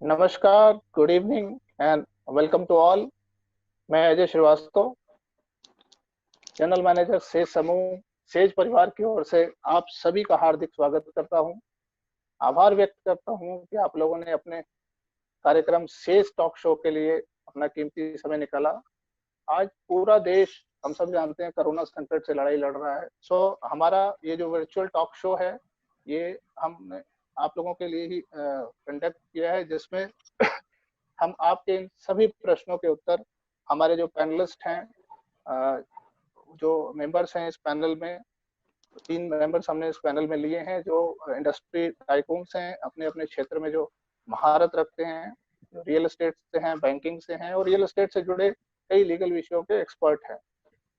नमस्कार, good evening and welcome to all. मैं Ajay Shrivastava, general manager Sage समूह सेज परिवार की ओर से आप सभी का हार्दिक स्वागत करता हूं। आभार व्यक्त करता हूं कि आप लोगों ने अपने कार्यक्रम सेज टॉक शो के लिए अपना कीमती समय निकाला। आज पूरा देश, हम सब जानते हैं, कोरोना संकट से लड़ाई लड़ रहा है। हमारा ये जो वर्चुअल टॉक शो है, ये हमने आप लोगों के लिए ही कंडक्ट किया है, जिसमें हम आपके इन सभी प्रश्नों के उत्तर हमारे जो पैनलिस्ट हैं, जो मेंबर्स हैं इस पैनल में, 3 मेंबर्स हमने इस पैनल में लिए हैं जो इंडस्ट्री टाइकून्स हैं, अपने अपने क्षेत्र में जो महारत रखते हैं, जो रियल एस्टेट से हैं, बैंकिंग से हैं और रियल एस्टेट से जुड़े कई लीगल विषयों के एक्सपर्ट हैं।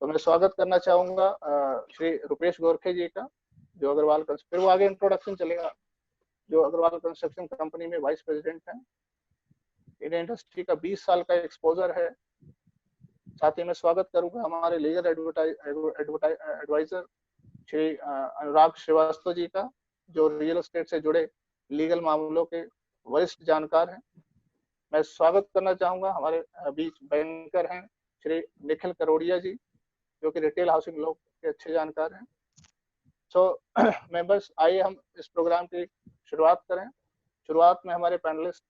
तो मैं स्वागत करना चाहूंगा श्री रुपेश गोरखे जी का, जो अग्रवाल, फिर वो आगे इंट्रोडक्शन चलेगा, जो अग्रवाल कंस्ट्रक्शन कंपनी में वाइस प्रेसिडेंट हैं। इन्हें इंडस्ट्री का 20 साल का एक्सपोजर है। साथ ही मैं स्वागत करूंगा हमारे लीगल एडवाइजर श्री अनुराग श्रीवास्तव जी का, जो रियल एस्टेट से जुड़े लीगल मामलों के वरिष्ठ जानकार हैं। मैं स्वागत करना चाहूंगा हमारे बीच बैंकर हैं श्री निखिल करोड़िया जी, जो कि रिटेल हाउसिंग लॉ के अच्छे जानकार हैं। मेंबर्स, आइए हम इस प्रोग्राम की शुरुआत करें। शुरुआत में हमारे पैनलिस्ट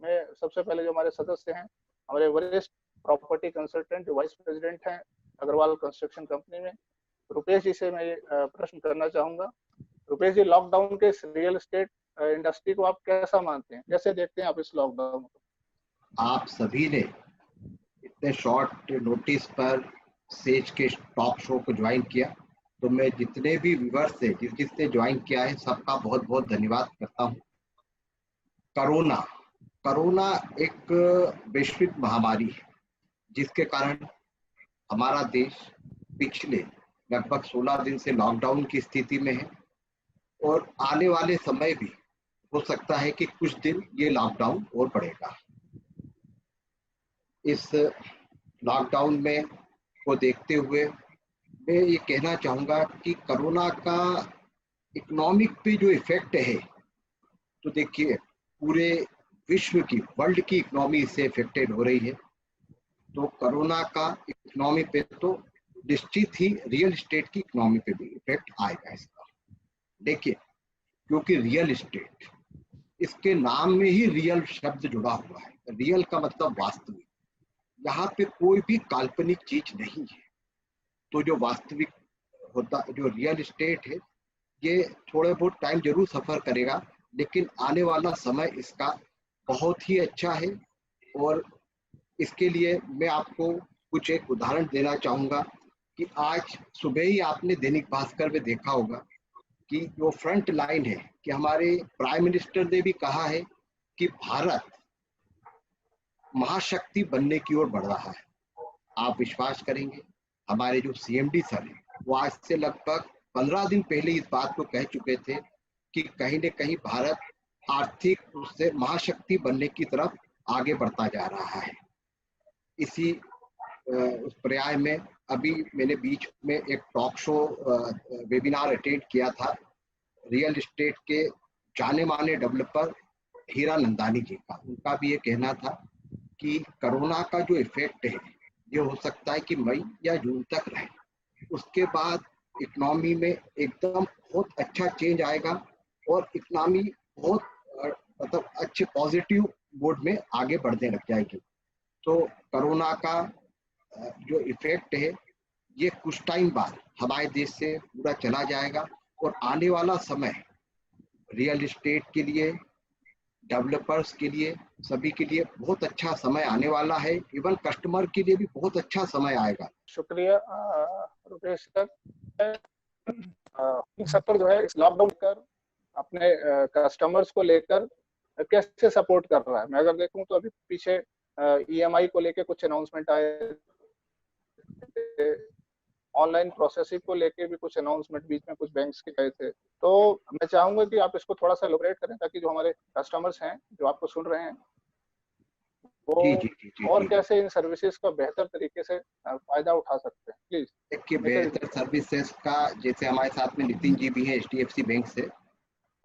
में सबसे पहले जो हमारे सदस्य हैं, हमारे वरिष्ठ प्रॉपर्टी कंसल्टेंट जो वाइस प्रेसिडेंट हैं अग्रवाल कंस्ट्रक्शन कंपनी में, रुपेश जी से मैं ये प्रश्न करना चाहूंगा। रुपेश जी, लॉकडाउन के रियल एस्टेट इंडस्ट्री को आप कैसा मानते हैं, कैसे देखते हैं आप इस लॉकडाउन को? आप सभी ने इतने शॉर्ट नोटिस पर सेज के टॉक शो को ज्वाइन किया, तो मैं जितने भी व्यूअर्स थे, जिसने ज्वाइन किया है, सबका बहुत बहुत धन्यवाद करता हूँ। कोरोना एक वैश्विक महामारी है, जिसके कारण हमारा देश पिछले लगभग 16 दिन से लॉकडाउन की स्थिति में है और आने वाले समय भी हो सकता है कि कुछ दिन ये लॉकडाउन और बढ़ेगा। इस लॉकडाउन में को देखते हुए मैं ये कहना चाहूँगा कि कोरोना का इकोनॉमिक पे जो इफेक्ट है, तो देखिए पूरे विश्व की, वर्ल्ड की इकोनॉमी इससे इफेक्टेड हो रही है। तो कोरोना का इकोनॉमी पे तो निश्चित ही रियल एस्टेट की इकोनॉमी पे भी इफेक्ट आएगा इसका। देखिए, क्योंकि रियल एस्टेट, इसके नाम में ही रियल शब्द जुड़ा हुआ है। रियल का मतलब वास्तविक, यहाँ पे कोई भी काल्पनिक चीज नहीं है। तो जो वास्तविक होता, जो रियल एस्टेट है, ये थोड़े बहुत टाइम जरूर सफर करेगा, लेकिन आने वाला समय इसका बहुत ही अच्छा है। और इसके लिए मैं आपको कुछ एक उदाहरण देना चाहूँगा कि आज सुबह ही आपने दैनिक भास्कर में देखा होगा कि जो फ्रंट लाइन है, कि हमारे प्राइम मिनिस्टर ने भी कहा है कि भारत महाशक्ति बनने की ओर बढ़ रहा है। आप विश्वास करेंगे, हमारे जो सीएमडी सर हैं, वो आज से लगभग 15 दिन पहले इस बात को कह चुके थे कि कहीं न कहीं भारत आर्थिक रूप से महाशक्ति बनने की तरफ आगे बढ़ता जा रहा है। इसी उस पर्याय में अभी मैंने बीच में एक टॉक शो वेबिनार अटेंड किया था रियल एस्टेट के जाने माने डेवलपर हीरा नंदानी जी का। उनका भी ये कहना था कि कोरोना का जो इफेक्ट है, ये हो सकता है कि मई या जून तक रहे, उसके बाद इकोनॉमी में एकदम बहुत अच्छा चेंज आएगा और इकोनॉमी बहुत मतलब अच्छे पॉजिटिव मोड में आगे बढ़ने लग जाएगी। तो कोरोना का जो इफेक्ट है, ये कुछ टाइम बाद हमारे देश से पूरा चला जाएगा और आने वाला समय रियल एस्टेट के लिए, डेवलपर्स के लिए, सभी के लिए बहुत अच्छा समय आने वाला है। इवन कस्टमर के लिए भी बहुत अच्छा समय आएगा। शुक्रिया रुपेश सर। सफर जो है इस लॉकडाउन कर अपने कस्टमर्स को लेकर कैसे सपोर्ट कर रहा है? मैं अगर देखूं तो अभी पीछे ईएमआई को लेकर कुछ अनाउंसमेंट आए, ऑनलाइन प्रोसेसिंग को लेके भी कुछ अनाउंसमेंट बीच में कुछ बैंक्स के गए थे। तो मैं चाहूंगा कि आप इसको थोड़ा सा एलोबरेट करें, ताकि जो हमारे कस्टमर्स हैं जो आपको सुन रहे हैं, वो और कैसे इन सर्विसेज का बेहतर तरीके से फायदा उठा सकते हैं। प्लीज। देखिए, बेहतर सर्विसेज का, जैसे हमारे साथ में नितिन जी भी है HDFC बैंक से,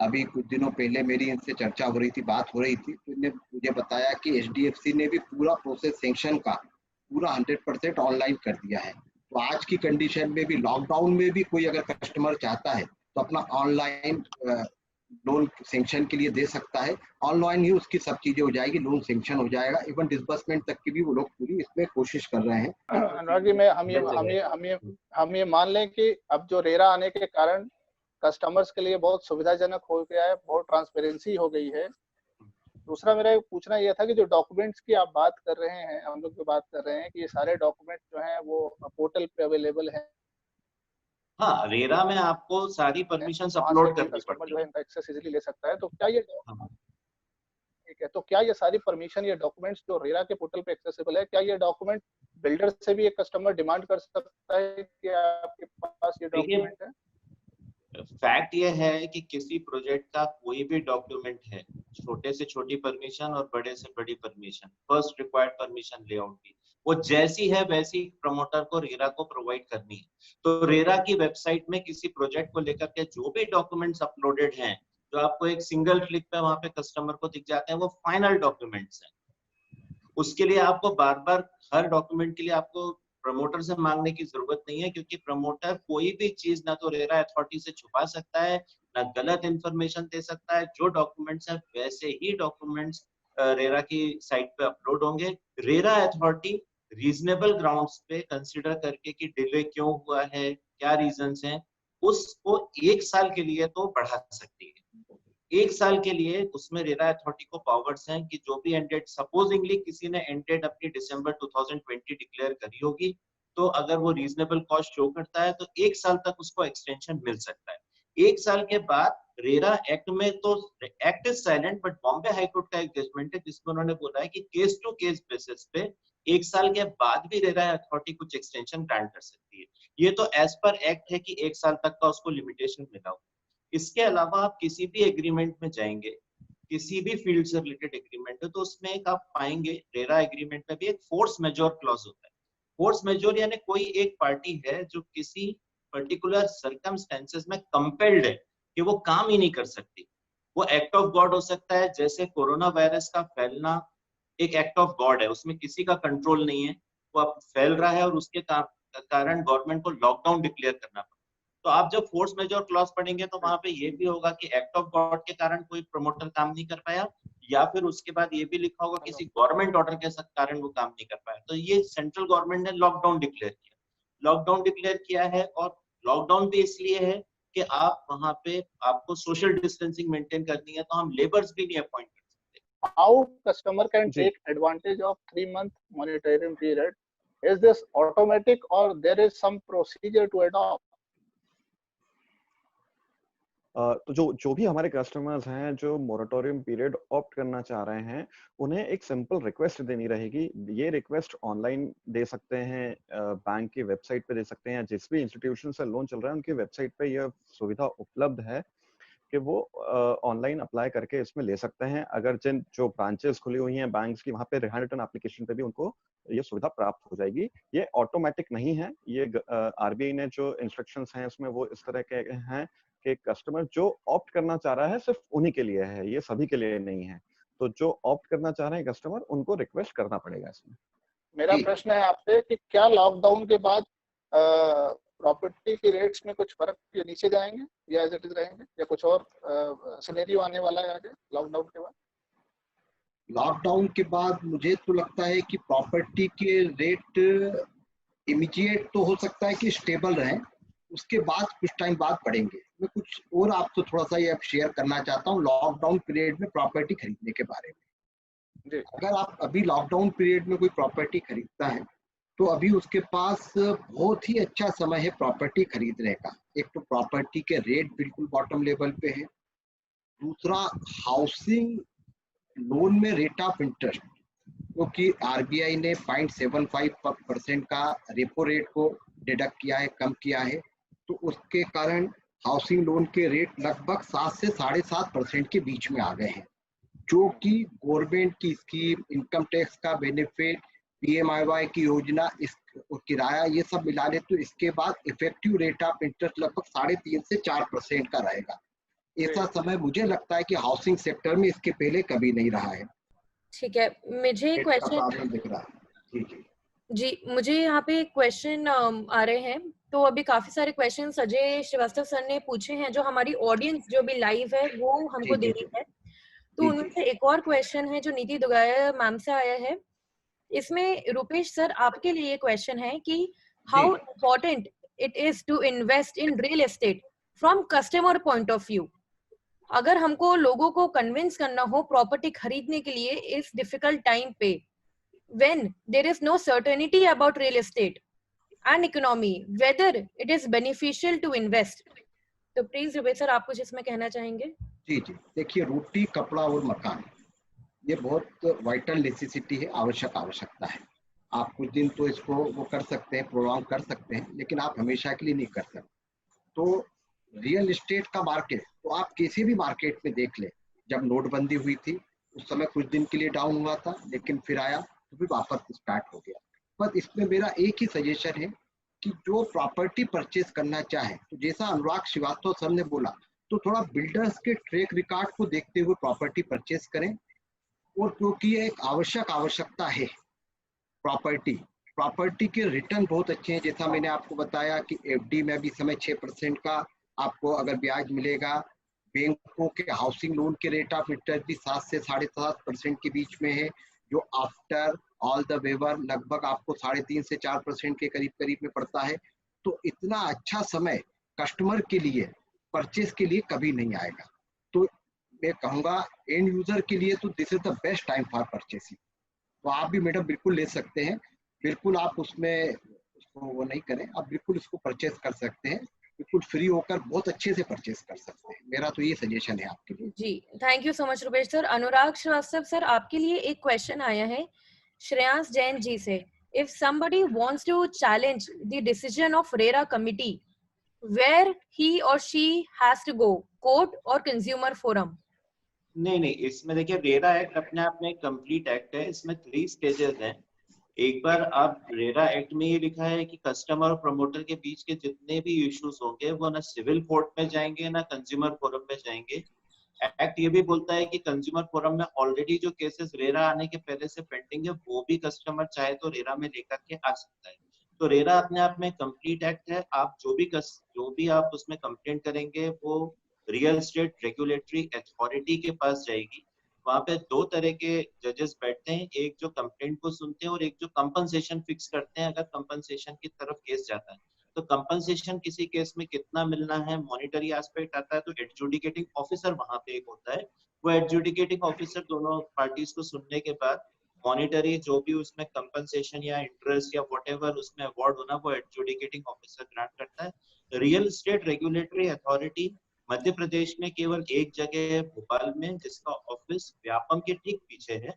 अभी कुछ दिनों पहले मेरी इनसे चर्चा हो रही थी, बात हो रही थी, तो इन्होंने मुझे बताया कि HDFC ने भी पूरा प्रोसेस सैंक्शन का पूरा 100% ऑनलाइन कर दिया है। तो आज की कंडीशन में भी, लॉकडाउन में भी कोई अगर कस्टमर चाहता है तो अपना ऑनलाइन लोन सैंक्शन के लिए दे सकता है। ऑनलाइन ही उसकी सब चीजें हो जाएगी, लोन सैंक्शन हो जाएगा, इवन डिसबर्समेंट तक की भी वो लोग पूरी इसमें कोशिश कर रहे हैं। अनुराग जी, मैं हम ये मान लें कि अब जो रेरा आने के कारण कस्टमर्स के लिए बहुत सुविधाजनक हो गया है, बहुत ट्रांसपेरेंसी हो गई है। दूसरा मेरा पूछना यह था कि जो डॉक्यूमेंट्स की आप बात कर रहे हैं, हम लोग जो बात कर रहे हैं कि ये सारे डॉक्यूमेंट्स जो हैं वो पोर्टल पे अवेलेबल हैं। हाँ, रेरा में आपको सारी परमिशंस वहाँ अपलोड से कोई करनी कस्टमर पड़ती जो है। है इनका एक्सेस इजीली ले सकता है। तो क्या ये हाँ। ठीक है, तो क्या ये सारी परमिशन, ये डॉक्यूमेंट्स जो रेरा के पोर्टल पे एक्सेसिबल है, क्या ये डॉक्यूमेंट बिल्डर से भी एक कस्टमर डिमांड कर सकता है कि आपके पास ये देखिए, डॉक्यूमेंट है? फैक्ट ये है कि किसी प्रोजेक्ट का कोई भी डॉक्यूमेंट है, छोटे से छोटी परमिशन और बड़े से बड़ी permission, first required permission layout की, वो जैसी है वैसी प्रमोटर को, रेरा को प्रोवाइड करनी है। तो रेरा की वेबसाइट में किसी प्रोजेक्ट को लेकर के जो भी डॉक्यूमेंट्स अपलोडेड हैं, जो आपको एक सिंगल क्लिक पे वहां पे कस्टमर को दिख जाते हैं, वो फाइनल डॉक्यूमेंट्स हैं। उसके लिए आपको बार बार हर डॉक्यूमेंट के लिए आपको प्रमोटर से मांगने की जरूरत नहीं है, क्योंकि प्रमोटर कोई भी चीज ना तो रेरा अथॉरिटी से छुपा सकता है, ना गलत इंफॉर्मेशन दे सकता है। जो डॉक्यूमेंट्स हैं वैसे ही डॉक्यूमेंट्स रेरा की साइट पे अपलोड होंगे। रेरा अथॉरिटी रीजनेबल ग्राउंड्स पे कंसिडर करके कि डिले क्यों हुआ है, क्या रीजंस हैं, उसको 1 साल के लिए तो बढ़ा सकती है। 1 साल के लिए उसमें रेरा अथॉरिटी को पावर्स हैं कि जो भी एंड डेट, सपोजिंगली किसी ने एंड डेट अपनी दिसंबर 2020 डिक्लेयर करी होगी, तो अगर वो रीजनेबल कॉस्ट शो करता है तो 1 साल तक उसको एक्सटेंशन मिल सकता है। 1 साल के बाद रेरा एक्ट में, तो act is silent, but Bombay high court का एक जजमेंट है जिसमें उन्होंने बोला है कि केस टू केस बेसिस पे 1 साल के बाद भी रेरा अथॉरिटी कुछ एक्सटेंशन ग्रांट कर सकती है। ये तो एज पर एक्ट है कि 1 साल तक का उसको लिमिटेशन मिला हो। इसके अलावा आप किसी भी एग्रीमेंट में जाएंगे, किसी भी फील्ड से रिलेटेड एग्रीमेंट है, तो उसमें एक आप पाएंगे रेरा एग्रीमेंट में भी एक फोर्स मेजोर क्लॉज होता है। फोर्स मेजोर यानी कोई एक पार्टी है जो किसी पर्टिकुलर सर्कमस्टेंसेस में कंपेल्ड है कि वो काम ही नहीं कर सकती। वो एक्ट ऑफ गॉड हो सकता है, जैसे कोरोना वायरस का फैलना एक एक्ट ऑफ गॉड है, उसमें किसी का कंट्रोल नहीं है, वो अब फैल रहा है और उसके कारण गवर्नमेंट को लॉकडाउन डिक्लेयर करना पड़ा। तो आप जब फोर्स मेजोर क्लॉज पढ़ेंगे तो वहां पे ये भी होगा कि एक्ट ऑफ गॉड के कारण कोई प्रमोटर काम नहीं कर पाया, या फिर उसके बाद ये भी लिखा होगा किसी गवर्नमेंट ऑर्डर के कारण वो काम नहीं कर पाया। तो ये सेंट्रल गवर्नमेंट ने लॉकडाउन डिक्लेयर किया, लॉकडाउन डिक्लेयर किया है। और लॉकडाउन भी इसलिए है कि आप वहां पे, आपको सोशल डिस्टेंसिंग मेंटेन करनी है, तो हम लेबर्स भी नहीं अपॉइंट कर सकते। How customer can take advantage of 3-month monitoring period? Is this automatic or there is some procedure to adopt? तो जो भी हमारे कस्टमर्स हैं जो मोरेटोरियम पीरियड ऑप्ट करना चाह रहे हैं, उन्हें एक सिंपल रिक्वेस्ट देनी रहेगी। ये रिक्वेस्ट ऑनलाइन दे सकते हैं, बैंक की वेबसाइट पे दे सकते हैं, जिस भी इंस्टीट्यूशन से लोन चल रहा है उनकी वेबसाइट पे यह सुविधा उपलब्ध है कि वो ऑनलाइन अप्लाई करके इसमें ले सकते हैं। अगर जो ब्रांचेस खुली हुई हैं बैंक्स की, वहां पे रिटर्न एप्लीकेशन पे भी उनको ये सुविधा प्राप्त हो जाएगी। ये ऑटोमेटिक नहीं है, ये आरबीआई ने जो इंस्ट्रक्शंस हैं उसमें वो इस तरह के हैं कि कस्टमर जो ऑप्ट करना चाह रहा है सिर्फ उन्हीं के लिए है, ये सभी के लिए नहीं है। तो जो ऑप्ट करना चाह रहे हैं कस्टमर, उनको रिक्वेस्ट करना पड़ेगा इसमें। मेरा प्रश्न है आपसे कि क्या लॉकडाउन के बाद प्रॉपर्टी के रेट्स में कुछ फर्क नीचे जाएंगे या एज इट इज रहेंगे, या कुछ और सिनेरियो आने वाला है आगे लॉकडाउन के बाद? लॉकडाउन के बाद मुझे तो लगता है कि प्रॉपर्टी के रेट इमीडिएट तो हो सकता है कि स्टेबल रहें, उसके बाद कुछ टाइम बाद बढ़ेंगे। मैं कुछ और आपको थोड़ा सा ये शेयर करना चाहता हूँ लॉकडाउन पीरियड में प्रॉपर्टी खरीदने के बारे में। अगर आप अभी लॉकडाउन पीरियड में कोई प्रॉपर्टी खरीदता है तो अभी उसके पास बहुत ही अच्छा समय है प्रॉपर्टी खरीदने का। एक तो प्रॉपर्टी के रेट बिल्कुल बॉटम लेवल पे है, दूसरा हाउसिंग लोन में रेट ऑफ इंटरेस्ट, क्योंकि आरबीआई ने 0.75% का रेपो रेट को डिडक्ट किया है, कम किया है, तो उसके कारण हाउसिंग लोन के रेट लगभग 7 से 7.5% के बीच में आ गए हैं, जो कि गवर्नमेंट की स्कीम, इनकम टैक्स का बेनिफिट, PMIY की योजना, इस किराया, ये सब मिला ले तो इसके बाद इफेक्टिव रेट ऑफ इंटरेस्ट लगभग 3.5 से 4% का रहेगा। ऐसा समय मुझे लगता है कि हाउसिंग सेक्टर में इसके पहले कभी नहीं रहा है। ठीक है, मुझे का क्वेश्चन प्रॉब्लम दिख रहा है। जी जी जी, मुझे यहाँ पे क्वेश्चन आ रहे हैं। तो अभी काफी सारे क्वेश्चन अजय श्रीवास्तव सर ने पूछे हैं, जो हमारी ऑडियंस जो भी लाइव है वो हमको जी दे जी रही है। तो जी उनमें जी से एक और क्वेश्चन है जो नीति दुगाया मैम से आया है। इसमें रूपेश सर आपके लिए क्वेश्चन है कि जी how important it is to invest in real estate from customer point of view. अगर हमको लोगों को कन्विंस करना हो प्रॉपर्टी खरीदने के लिए इस डिफिकल्ट टाइम पे, when there is no certainty about real estate and economy, whether it is beneficial to invest. तो प्लीज रुपेश सर आप कुछ इसमें कहना चाहेंगे? जी जी देखिए, रोटी, कपड़ा और मकान ये बहुत वाइटल नेसेसिटी है, आवश्यकता है। आप कुछ दिन तो इसको वो कर सकते हैं, प्रोग्राम कर सकते हैं, लेकिन आप हमेशा के लिए नहीं कर सकते। तो रियल एस्टेट का मार्केट तो आप किसी भी मार्केट में देख लें, जब नोटबंदी हुई थी उस समय कुछ दिन के लिए डाउन हुआ था, लेकिन फिर आया तो फिर वापस स्टार्ट हो गया। बस इसमें मेरा एक ही सजेशन है कि जो प्रॉपर्टी परचेज करना चाहे, तो जैसा अनुराग श्रीवास्तव सर ने बोला, तो थोड़ा बिल्डर्स के ट्रैक रिकॉर्ड को देखते हुए प्रॉपर्टी परचेज करें। और क्योंकि ये एक आवश्यकता है, प्रॉपर्टी के रिटर्न बहुत अच्छे हैं। जैसा मैंने आपको बताया कि एफडी में अभी समय 6% का आपको अगर ब्याज मिलेगा, बैंकों के हाउसिंग लोन के रेट ऑफ इंटरेस्ट भी 7 से 7.5% के बीच में है, जो आफ्टर ऑल द वेवर लगभग आपको 3.5 से 4% के करीब में पड़ता है। तो इतना अच्छा समय कस्टमर के लिए परचेज के लिए कभी नहीं आएगा। तो मैं कहूँगा एंड यूजर के लिए तो this is the best time for purchasing. तो आप भी मैडम बिल्कुल ले सकते हैं, बिल्कुल आप उसमें उसको वो नहीं करें, आप बिल्कुल इसको परचेज कर सकते हैं, बिल्कुल फ्री होकर बहुत अच्छे से परचेज कर सकते हैं। मेरा तो ये सजेशन है आपके लिए। जी, thank you so much Rupesh sir. Anurag Shrivastava sir आपके लिए एक क्वेश्चन आया है श्रेयांश जैन जी से। If somebody wants to challenge the decision of RERA committee, where he or she has to go, court or consumer forum? नहीं, इसमें देखिए रेरा एक्ट अपने आप में एक कंप्लीट एक्ट है। इसमें 3 स्टेजेस हैं। एक बार आप रेरा एक्ट में ये लिखा है कि कस्टमर और प्रमोटर के बीच के जितने भी इश्यूज होंगे वो ना सिविल कोर्ट में जाएंगे ना कंज्यूमर फोरम में जाएंगे। एक्ट ये भी बोलता है कि कंज्यूमर फोरम में ऑलरेडी जो केसेस रेरा आने के पहले से पेंडिंग है वो भी कस्टमर चाहे तो रेरा में लेकर के आ सकता है। तो रेरा अपने आप में कंप्लीट एक्ट है। आप जो भी आप उसमें कंप्लेंट करेंगे वो रियल एस्टेट रेगुलेटरी अथॉरिटी के पास जाएगी। वहां पे 2 तरह के जजेस बैठते हैं, एक जो कंप्लेंट को सुनते हैं और एक जो कंपनसेशन फिक्स करते हैं अगर कंपनसेशन की तरफ केस जाता है। तो कंपनसेशन किसी केस में कितना मिलना है, मॉनिटरी एस्पेक्ट आता है, तो एडजुडिकेटिंग ऑफिसर वहां पे एक होता है। वो एडजुडिकेटिंग ऑफिसर दोनों पार्टीज को सुनने के बाद मॉनिटरी जो भी उसमें कंपनसेशन या इंटरेस्ट या व्हाटएवर उसमें अवार्ड होना वो एडजुडिकेटिंग ऑफिसर ग्रांट करता है। Real estate regulatory authority Madhya Pradesh में केवल एक जगह है भोपाल में, जिसका ऑफिस व्यापम के ठीक पीछे है।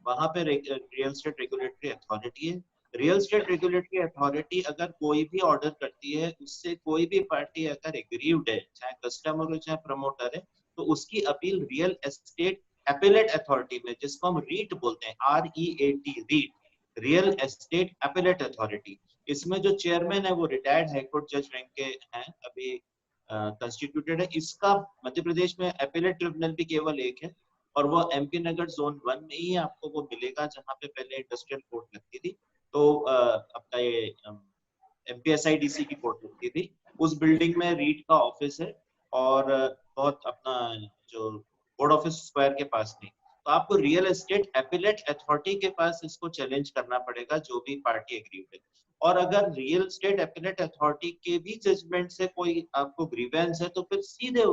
वहां पे रियल एस्टेट रेगुलेटरी अथॉरिटी है। रियल एस्टेट रेगुलेटरी अथॉरिटी अगर कोई भी ऑर्डर करती है, उससे कोई भी पार्टी अगर एग्रीव्ड है, चाहे कस्टमर हो चाहे प्रमोटर है, तो उसकी appeal real estate appellate authority में, जिसको हम रीट बोलते हैं, REAT, REAT, real estate appellate authority. इसमें जो चेयरमैन है वो रिटायर्ड हाईकोर्ट जज रैंक के हैं, अभी कंस्टिट्यूटेड है। इसका मध्य प्रदेश में एपेलेट ट्रिब्यूनल भी केवल एक है और वो MP नगर जोन 1 में ही आपको वो मिलेगा, जहाँ पे पहले इंडस्ट्रियल कोर्ट लगती थी। तो आपका ये MPSIDC की कोर्ट लगती थी, उस बिल्डिंग में रीट का ऑफिस है और बहुत अपना जो बोर्ड ऑफिस स्क्वायर के पास नहीं। तो आपको रियल एस्टेट एपेलेट अथॉरिटी के पास इसको चैलेंज करना पड़ेगा, जो भी पार्टी एग्रीड है। और अगर रियल एस्टेट एपेलेट अथॉरिटी के भी जजमेंट से कोई आपको ग्रीवेंस है, तो फिर सीधे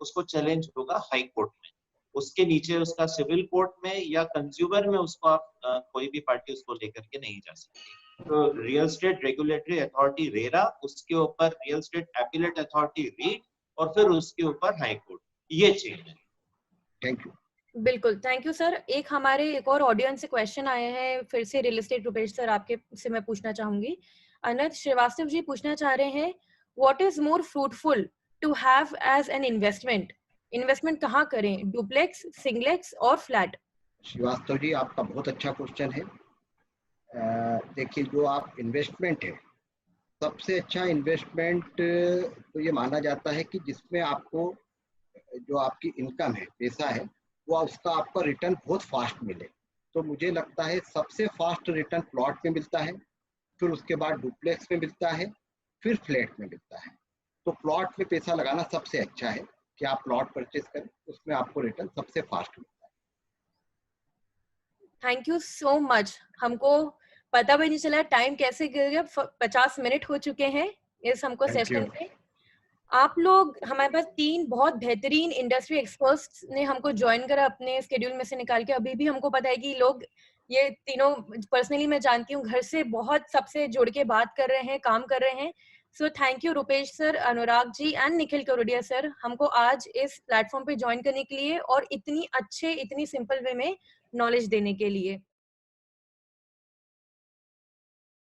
उसको चैलेंज होगा हाई कोर्ट में। उसके नीचे उसका सिविल कोर्ट में या कंज्यूमर में उसको आप कोई भी पार्टी उसको लेकर के नहीं जा सकती। तो real estate regulatory authority RERA, उसके ऊपर real estate appellate authority REAT और फिर उसके ऊपर हाई कोर्ट, ये चेंज है। Thank you. बिल्कुल, थैंक यू सर। एक और ऑडियंस से क्वेश्चन आए हैं, फिर से रियल एस्टेट रुपेश सर आपके से मैं पूछना चाहूंगी। अनंत श्रीवास्तव जी पूछना चाह रहे हैं, what is more fruitful to have as an investment कहाँ करें, डुप्लेक्स, सिंगलेक्स और फ्लैट? श्रीवास्तव जी, आपका बहुत अच्छा क्वेश्चन है। देखिए, जो आप इन्वेस्टमेंट है, सबसे अच्छा इन्वेस्टमेंट तो ये माना जाता है कि जिसमें आपको जो आपकी इनकम है, पैसा है, वो उसका आपका रिटर्न बहुत फास्ट मिले। तो मुझे लगता है सबसे फास्ट रिटर्न प्लॉट में मिलता है, फिर उसके बाद डुप्लेक्स में मिलता है, फिर फ्लैट में मिलता है। तो प्लॉट में पैसा लगाना सबसे अच्छा है कि आप प्लॉट परचेज करें, उसमें आपको रिटर्न सबसे फास्ट मिलता है। Thank you so much. हमको पता भी नहीं चला टाइम कैसे गिर गया, 50 मिनट हो चुके हैं इस हमको सेशन पे। आप लोग, हमारे पास 3 बहुत बेहतरीन इंडस्ट्री एक्सपर्ट्स ने हमको ज्वाइन करा अपने स्केड्यूल में से निकाल के। अभी भी हमको पता है कि लोग, ये तीनों पर्सनली मैं जानती हूँ, घर से बहुत सबसे जुड़ के बात कर रहे हैं, काम कर रहे हैं। So thank you Rupesh sir, Anurag ji and Nikhil Karodia sir, हमको आज इस प्लेटफॉर्म पे ज्वाइन करने के लिए और इतनी अच्छे, इतनी सिंपल वे में नॉलेज देने के लिए।